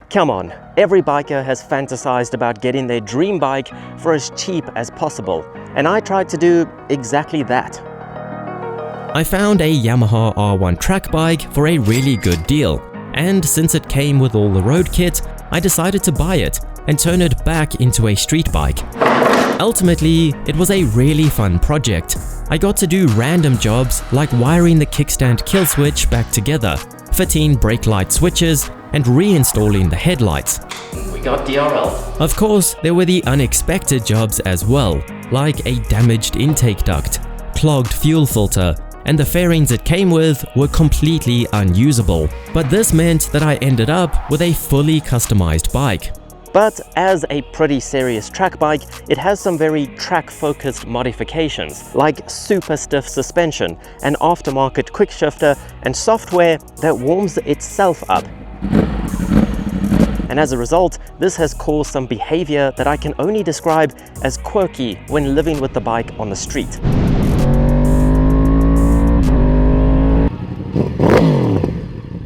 Come on, every biker has fantasized about getting their dream bike for as cheap as possible, and I tried to do exactly that. I found a Yamaha R1 track bike for a really good deal, and since it came with all the road kit, I decided to buy it and turn it back into a street bike. Ultimately, it was a really fun project. I got to do random jobs like wiring the kickstand kill switch back together, fitting brake light switches, and reinstalling the headlights. We got DRL. Of course, there were the unexpected jobs as well, like a damaged intake duct, clogged fuel filter, and the fairings it came with were completely unusable. But this meant that I ended up with a fully customized bike. But as a pretty serious track bike, it has some very track-focused modifications, like super stiff suspension, an aftermarket quick shifter, and software that warms itself up. And as a result, this has caused some behavior that I can only describe as quirky when living with the bike on the street.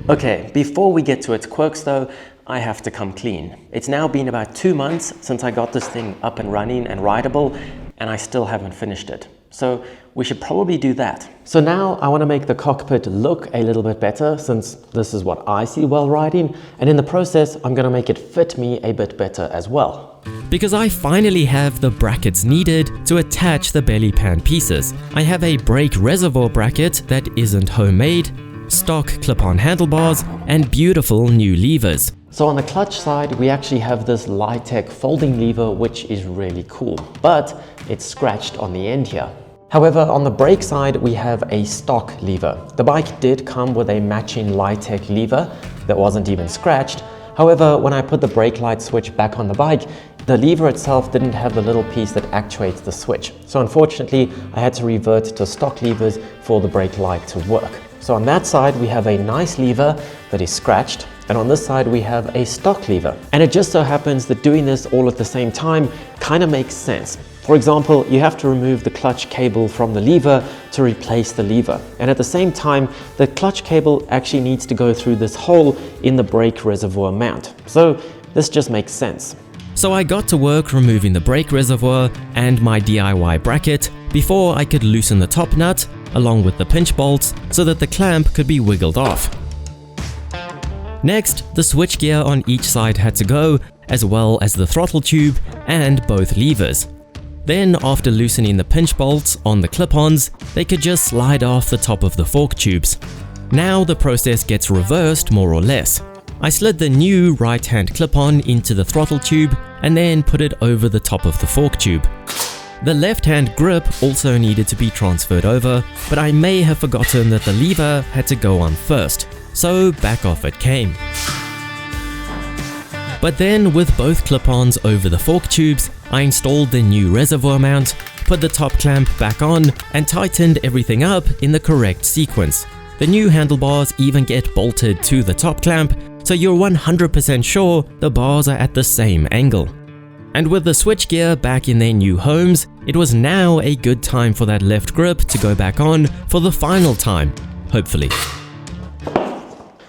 Okay, before we get to its quirks though, I have to come clean. It's now been about 2 months since I got this thing up and running and rideable, and I still haven't finished it. So we should probably do that. So now I want to make the cockpit look a little bit better, since this is what I see while riding, and in the process I'm going to make it fit me a bit better as well. Because I finally have the brackets needed to attach the belly pan pieces. I have a brake reservoir bracket that isn't homemade, stock clip-on handlebars, and beautiful new levers. So on the clutch side, we actually have this Li-Tech folding lever, which is really cool, but it's scratched on the end here. However, on the brake side, we have a stock lever. The bike did come with a matching Li-Tech lever that wasn't even scratched. However, when I put the brake light switch back on the bike, the lever itself didn't have the little piece that actuates the switch. So unfortunately, I had to revert to stock levers for the brake light to work. So on that side, we have a nice lever that is scratched, and on this side we have a stock lever. And it just so happens that doing this all at the same time kind of makes sense. For example, you have to remove the clutch cable from the lever to replace the lever. And at the same time, the clutch cable actually needs to go through this hole in the brake reservoir mount. So this just makes sense. So I got to work removing the brake reservoir and my DIY bracket before I could loosen the top nut along with the pinch bolts so that the clamp could be wiggled off. Next, the switchgear on each side had to go, as well as the throttle tube and both levers. Then, after loosening the pinch bolts on the clip-ons, they could just slide off the top of the fork tubes. Now the process gets reversed more or less. I slid the new right-hand clip-on into the throttle tube and then put it over the top of the fork tube. The left-hand grip also needed to be transferred over, but I may have forgotten that the lever had to go on first, so back off it came. But then, with both clip-ons over the fork tubes, I installed the new reservoir mount, put the top clamp back on, and tightened everything up in the correct sequence. The new handlebars even get bolted to the top clamp, so you're 100% sure the bars are at the same angle. And with the switchgear back in their new homes, it was now a good time for that left grip to go back on for the final time, hopefully.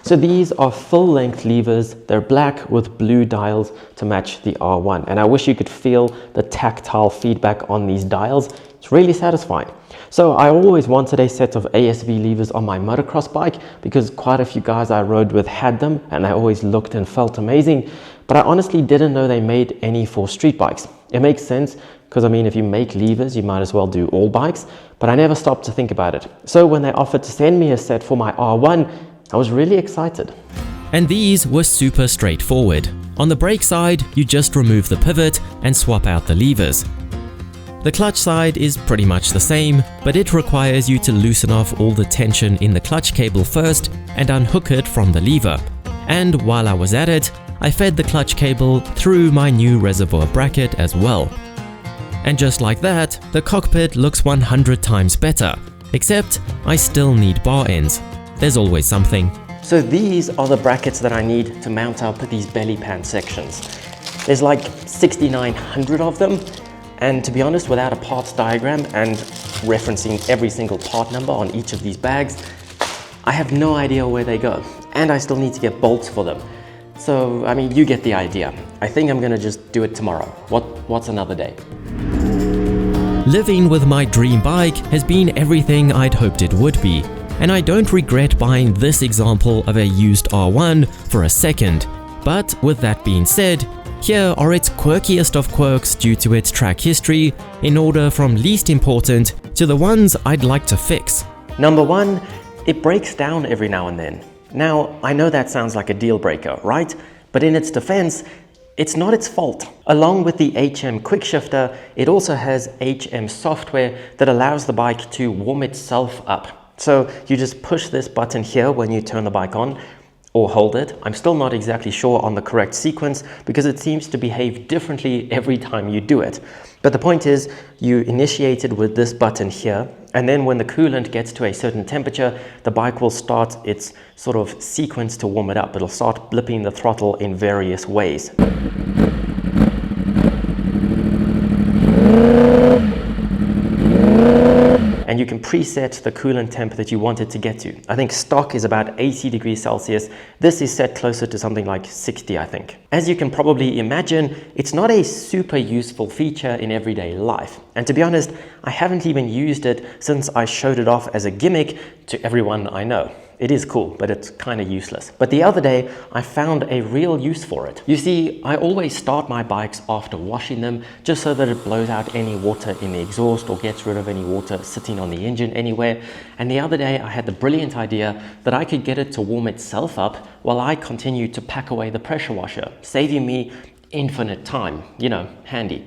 So these are full-length levers. They're black with blue dials to match the R1. And I wish you could feel the tactile feedback on these dials. It's really satisfying. So I always wanted a set of ASV levers on my motocross bike because quite a few guys I rode with had them and they always looked and felt amazing. But I honestly didn't know they made any for street bikes. It makes sense because I mean, if you make levers, you might as well do all bikes, but I never stopped to think about it. So when they offered to send me a set for my R1, I was really excited. And these were super straightforward. On the brake side, you just remove the pivot and swap out the levers. The clutch side is pretty much the same, but it requires you to loosen off all the tension in the clutch cable first and unhook it from the lever. And while I was at it, I fed the clutch cable through my new reservoir bracket as well. And just like that, the cockpit looks 100 times better, except I still need bar ends. There's always something. So these are the brackets that I need to mount up these belly pan sections. There's like 6,900 of them, and to be honest, without a parts diagram and referencing every single part number on each of these bags, I have no idea where they go, and I still need to get bolts for them. So, I mean, you get the idea. I think I'm gonna just do it tomorrow. What's another day? Living with my dream bike has been everything I'd hoped it would be, and I don't regret buying this example of a used R1 for a second. But with that being said, here are its quirkiest of quirks due to its track history, in order from least important to the ones I'd like to fix. Number 1, it breaks down every now and then. Now, I know that sounds like a deal breaker, right? But in its defense, it's not its fault. Along with the HM quickshifter, it also has HM software that allows the bike to warm itself up. So you just push this button here when you turn the bike on, or hold it. I'm still not exactly sure on the correct sequence because it seems to behave differently every time you do it. But the point is, you initiate it with this button here, and then when the coolant gets to a certain temperature, the bike will start its sort of sequence to warm it up. It'll start blipping the throttle in various ways. And you can preset the coolant temp that you want it to get to. I think stock is about 80 degrees Celsius. This is set closer to something like 60, I think. As you can probably imagine, it's not a super useful feature in everyday life. And to be honest, I haven't even used it since I showed it off as a gimmick to everyone I know. It is cool, but it's kind of useless. But the other day, I found a real use for it. You see, I always start my bikes after washing them, just so that it blows out any water in the exhaust or gets rid of any water sitting on the engine anywhere. And the other day, I had the brilliant idea that I could get it to warm itself up while I continued to pack away the pressure washer, saving me infinite time. You know, handy.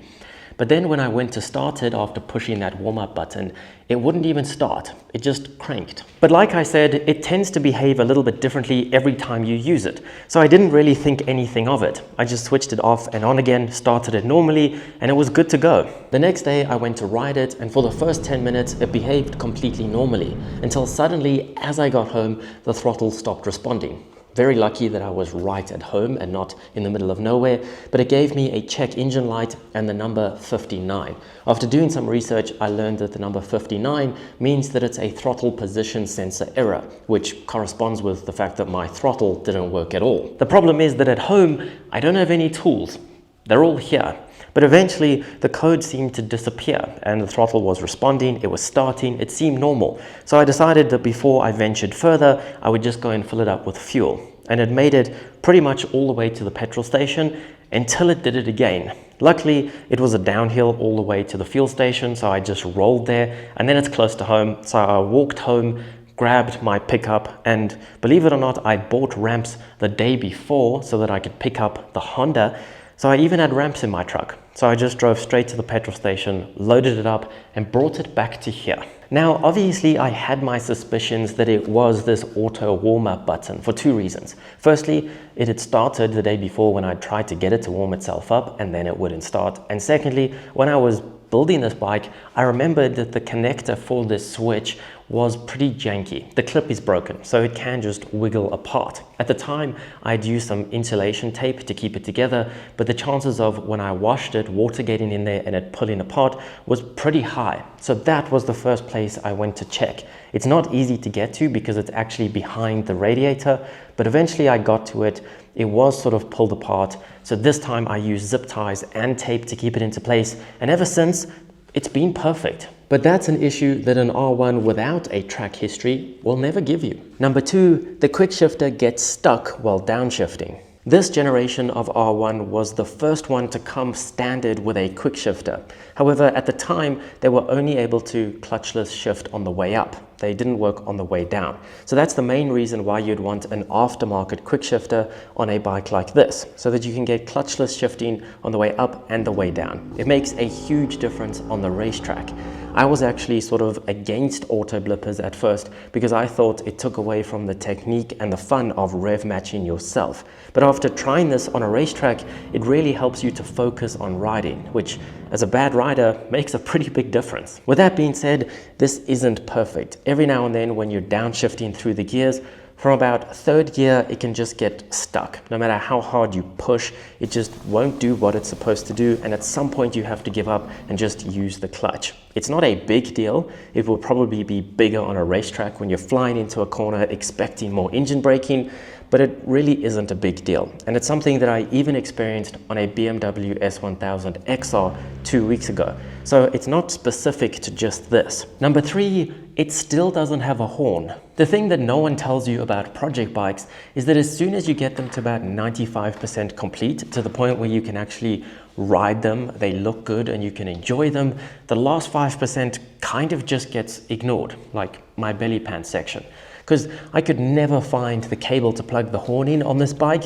But then when I went to start it after pushing that warm-up button, it wouldn't even start. It just cranked. But like I said, it tends to behave a little bit differently every time you use it. So I didn't really think anything of it. I just switched it off and on again, started it normally, and it was good to go. The next day I went to ride it, and for the first 10 minutes, it behaved completely normally, until suddenly, as I got home, the throttle stopped responding. Very lucky that I was right at home and not in the middle of nowhere, but it gave me a check engine light and the number 59. After doing some research, I learned that the number 59 means that it's a throttle position sensor error, which corresponds with the fact that my throttle didn't work at all. The problem is that at home, I don't have any tools. They're all here. But eventually, the code seemed to disappear and the throttle was responding, it was starting, it seemed normal. So I decided that before I ventured further, I would just go and fill it up with fuel. And it made it pretty much all the way to the petrol station until it did it again. Luckily, it was a downhill all the way to the fuel station, so I just rolled there, and then it's close to home. So I walked home, grabbed my pickup, and believe it or not, I bought ramps the day before so that I could pick up the Honda. So I even had ramps in my truck. So I just drove straight to the petrol station, loaded it up, and brought it back to here. Now, obviously, I had my suspicions that it was this auto warm-up button for two reasons. Firstly, it had started the day before when I tried to get it to warm itself up, and then it wouldn't start. And secondly, when I was building this bike, I remembered that the connector for this switch was pretty janky. The clip is broken, so it can just wiggle apart. At the time, I'd used some insulation tape to keep it together, but the chances of when I washed it, water getting in there and it pulling apart was pretty high. So that was the first place I went to check. It's not easy to get to because it's actually behind the radiator, but eventually I got to it. It was sort of pulled apart. So this time I used zip ties and tape to keep it into place. And ever since, it's been perfect. But that's an issue that an R1 without a track history will never give you. Number 2, the quick shifter gets stuck while downshifting. This generation of R1 was the first one to come standard with a quick shifter. However, at the time, they were only able to clutchless shift on the way up. They didn't work on the way down. So that's the main reason why you'd want an aftermarket quick shifter on a bike like this, so that you can get clutchless shifting on the way up and the way down. It makes a huge difference on the racetrack. I was actually sort of against auto blippers at first because I thought it took away from the technique and the fun of rev matching yourself. But after trying this on a racetrack, it really helps you to focus on riding, which as a bad rider makes a pretty big difference. With that being said, this isn't perfect. Every now and then when you're downshifting through the gears, from about third gear, it can just get stuck. No matter how hard you push, it just won't do what it's supposed to do. And at some point you have to give up and just use the clutch. It's not a big deal. It will probably be bigger on a racetrack when you're flying into a corner expecting more engine braking. but it really isn't a big deal. And it's something that I even experienced on a BMW S1000 XR 2 weeks ago. So it's not specific to just this. Number 3, it still doesn't have a horn. The thing that no one tells you about project bikes is that as soon as you get them to about 95% complete, to the point where you can actually ride them, they look good and you can enjoy them, the last 5% kind of just gets ignored, like my belly pants section. Because I could never find the cable to plug the horn in on this bike,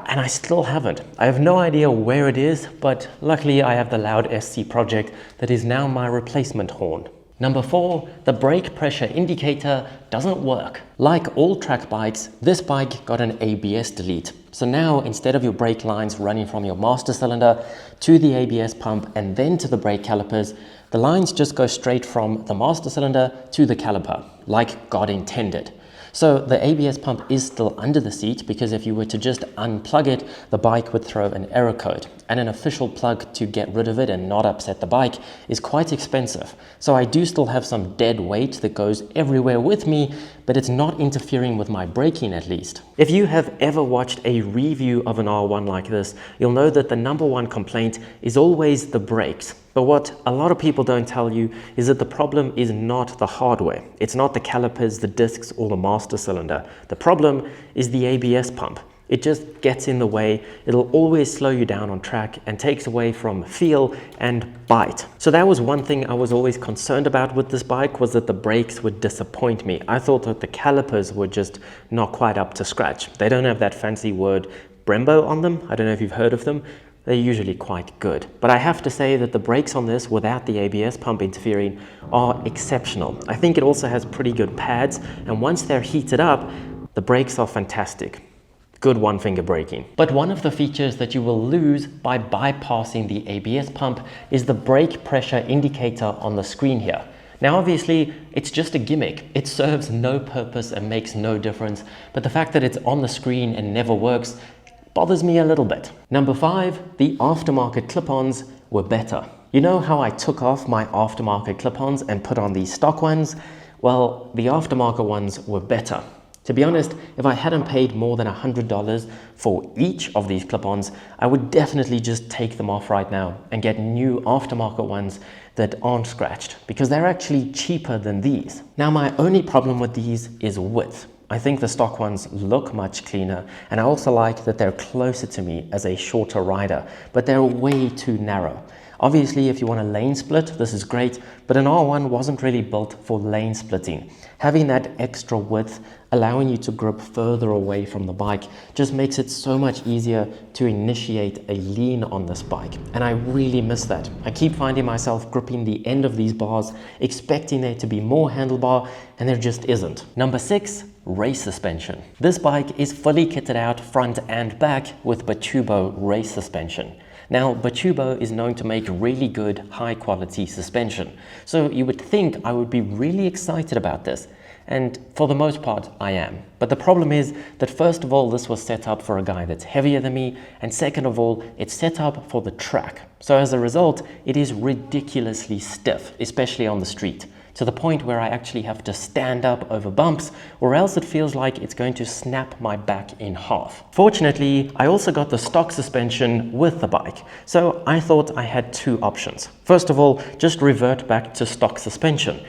and I still haven't. I have no idea where it is, but luckily I have the Loud SC project that is now my replacement horn. Number 4, the brake pressure indicator doesn't work. Like all track bikes, this bike got an ABS delete. So now instead of your brake lines running from your master cylinder to the ABS pump and then to the brake calipers, the lines just go straight from the master cylinder to the caliper, like God intended. So the ABS pump is still under the seat, because if you were to just unplug it, the bike would throw an error code. And an official plug to get rid of it and not upset the bike is quite expensive. So I do still have some dead weight that goes everywhere with me, but it's not interfering with my braking at least. If you have ever watched a review of an R1 like this, you'll know that the number one complaint is always the brakes. But what a lot of people don't tell you is that the problem is not the hardware. It's not the calipers, the discs, or the master cylinder. The problem is the ABS pump. It just gets in the way. It'll always slow you down on track and takes away from feel and bite. So that was one thing I was always concerned about with this bike, was that the brakes would disappoint me. I thought that the calipers were just not quite up to scratch. They don't have that fancy word Brembo on them. I don't know if you've heard of them. They're usually quite good. But I have to say that the brakes on this, without the ABS pump interfering, are exceptional. I think it also has pretty good pads, and once they're heated up, the brakes are fantastic. Good one-finger braking. But one of the features that you will lose by bypassing the ABS pump is the brake pressure indicator on the screen here. Now obviously, it's just a gimmick. It serves no purpose and makes no difference, but the fact that it's on the screen and never works bothers me a little bit. Number 5, the aftermarket clip-ons were better. You know how I took off my aftermarket clip-ons and put on these stock ones? Well, the aftermarket ones were better. To be honest, if I hadn't paid more than $100 for each of these clip-ons, I would definitely just take them off right now and get new aftermarket ones that aren't scratched, because they're actually cheaper than these. Now, my only problem with these is width. I think the stock ones look much cleaner, and I also like that they're closer to me as a shorter rider, but they're way too narrow. Obviously, if you want a lane split, this is great, but an R1 wasn't really built for lane splitting. Having that extra width, allowing you to grip further away from the bike, just makes it so much easier to initiate a lean on this bike. And I really miss that. I keep finding myself gripping the end of these bars, expecting there to be more handlebar, and there just isn't. Number 6, race suspension. This bike is fully kitted out front and back with Batubo race suspension. Now, Batubo is known to make really good, high-quality suspension. So you would think I would be really excited about this. And for the most part, I am. But the problem is that first of all, this was set up for a guy that's heavier than me. And second of all, it's set up for the track. So as a result, it is ridiculously stiff, especially on the street, to the point where I actually have to stand up over bumps, or else it feels like it's going to snap my back in half. Fortunately, I also got the stock suspension with the bike, so I thought I had two options. First of all, just revert back to stock suspension.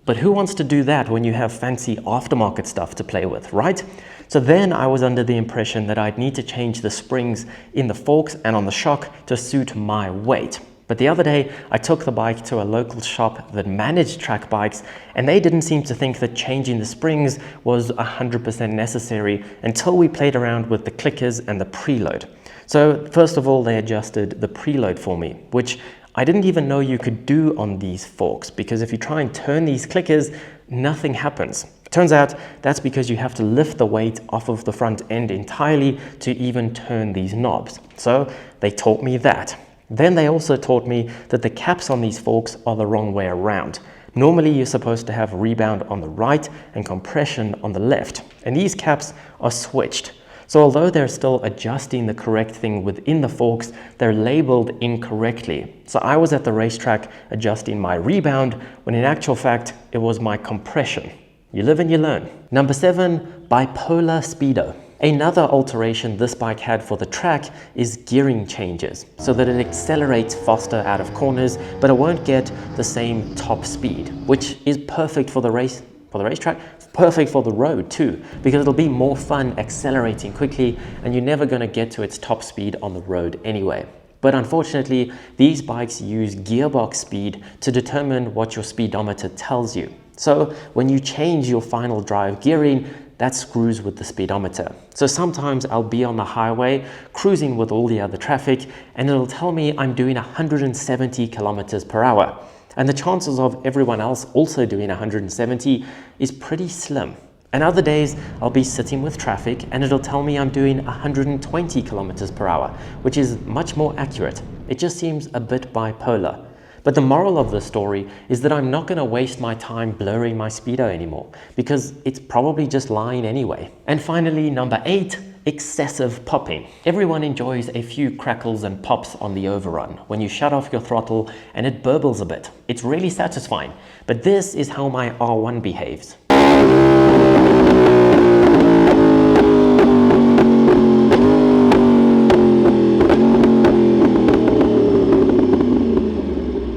But who wants to do that when you have fancy aftermarket stuff to play with, right? So then I was under the impression that I'd need to change the springs in the forks and on the shock to suit my weight. But the other day, I took the bike to a local shop that managed track bikes, and they didn't seem to think that changing the springs was 100% necessary until we played around with the clickers and the preload. So first of all, they adjusted the preload for me, which I didn't even know you could do on these forks, because if you try and turn these clickers, nothing happens. Turns out that's because you have to lift the weight off of the front end entirely to even turn these knobs. So they taught me that. Then they also taught me that the caps on these forks are the wrong way around. Normally you're supposed to have rebound on the right and compression on the left, and these caps are switched. So although they're still adjusting the correct thing within the forks, they're labeled incorrectly. So I was at the racetrack adjusting my rebound, when in actual fact it was my compression. You live and you learn. Number 7, bipolar speedo. Another alteration this bike had for the track is gearing changes, so that it accelerates faster out of corners, but it won't get the same top speed, which is perfect for the racetrack, perfect for the road too, because it'll be more fun accelerating quickly, and you're never going to get to its top speed on the road anyway. But unfortunately, these bikes use gearbox speed to determine what your speedometer tells you. So when you change your final drive gearing, that screws with the speedometer. So sometimes I'll be on the highway cruising with all the other traffic, and it'll tell me I'm doing 170 kilometers per hour. And the chances of everyone else also doing 170 is pretty slim. And other days I'll be sitting with traffic and it'll tell me I'm doing 120 kilometers per hour, which is much more accurate. It just seems a bit bipolar. But the moral of the story is that I'm not going to waste my time blurring my speedo anymore, because it's probably just lying anyway. And finally, number 8, excessive popping. Everyone enjoys a few crackles and pops on the overrun when you shut off your throttle and it burbles a bit. It's really satisfying. But this is how my R1 behaves.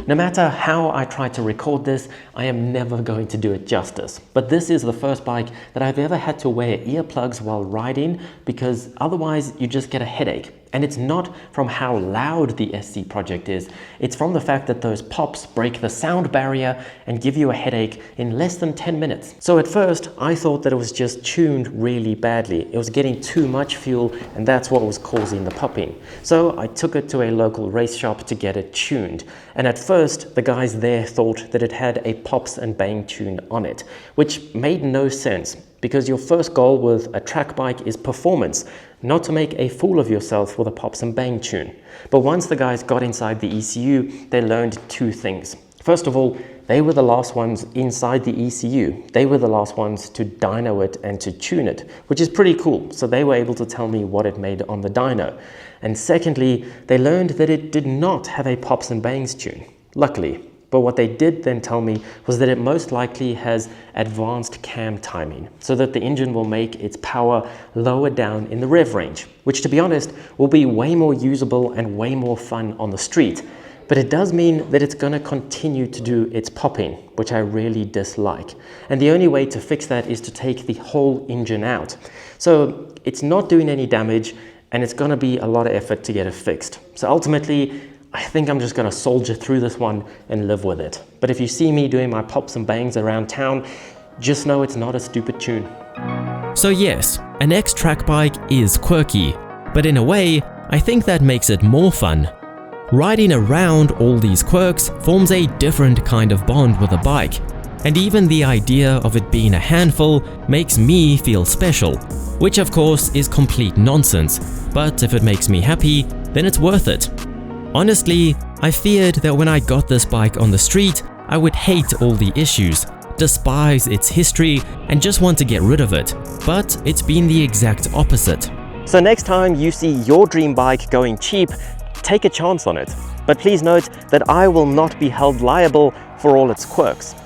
No matter how I try to record this, I am never going to do it justice. But this is the first bike that I've ever had to wear earplugs while riding, because otherwise you just get a headache. And it's not from how loud the SC Project is, it's from the fact that those pops break the sound barrier and give you a headache in less than 10 minutes. So at first, I thought that it was just tuned really badly. It was getting too much fuel, and that's what was causing the popping. So I took it to a local race shop to get it tuned. And at first, the guys there thought that it had a pops and bang tune on it, which made no sense, because your first goal with a track bike is performance, not to make a fool of yourself with a pops and bang tune. But once the guys got inside the ECU, they learned two things. First of all, they were the last ones inside the ECU. They were the last ones to dyno it and to tune it, which is pretty cool. So they were able to tell me what it made on the dyno. And secondly, they learned that it did not have a pops and bangs tune, luckily. But what they did then tell me was that it most likely has advanced cam timing, so that the engine will make its power lower down in the rev range, which, to be honest, will be way more usable and way more fun on the street. But it does mean that it's going to continue to do its popping, which I really dislike. And the only way to fix that is to take the whole engine out. So it's not doing any damage, and it's going to be a lot of effort to get it fixed. So ultimately, I think I'm just going to soldier through this one and live with it. But if you see me doing my pops and bangs around town, just know it's not a stupid tune. So yes, an X-Track bike is quirky, but in a way, I think that makes it more fun. Riding around all these quirks forms a different kind of bond with a bike, and even the idea of it being a handful makes me feel special, which of course is complete nonsense, but if it makes me happy, then it's worth it. Honestly, I feared that when I got this bike on the street, I would hate all the issues, despise its history, and just want to get rid of it. But it's been the exact opposite. So next time you see your dream bike going cheap, take a chance on it. But please note that I will not be held liable for all its quirks.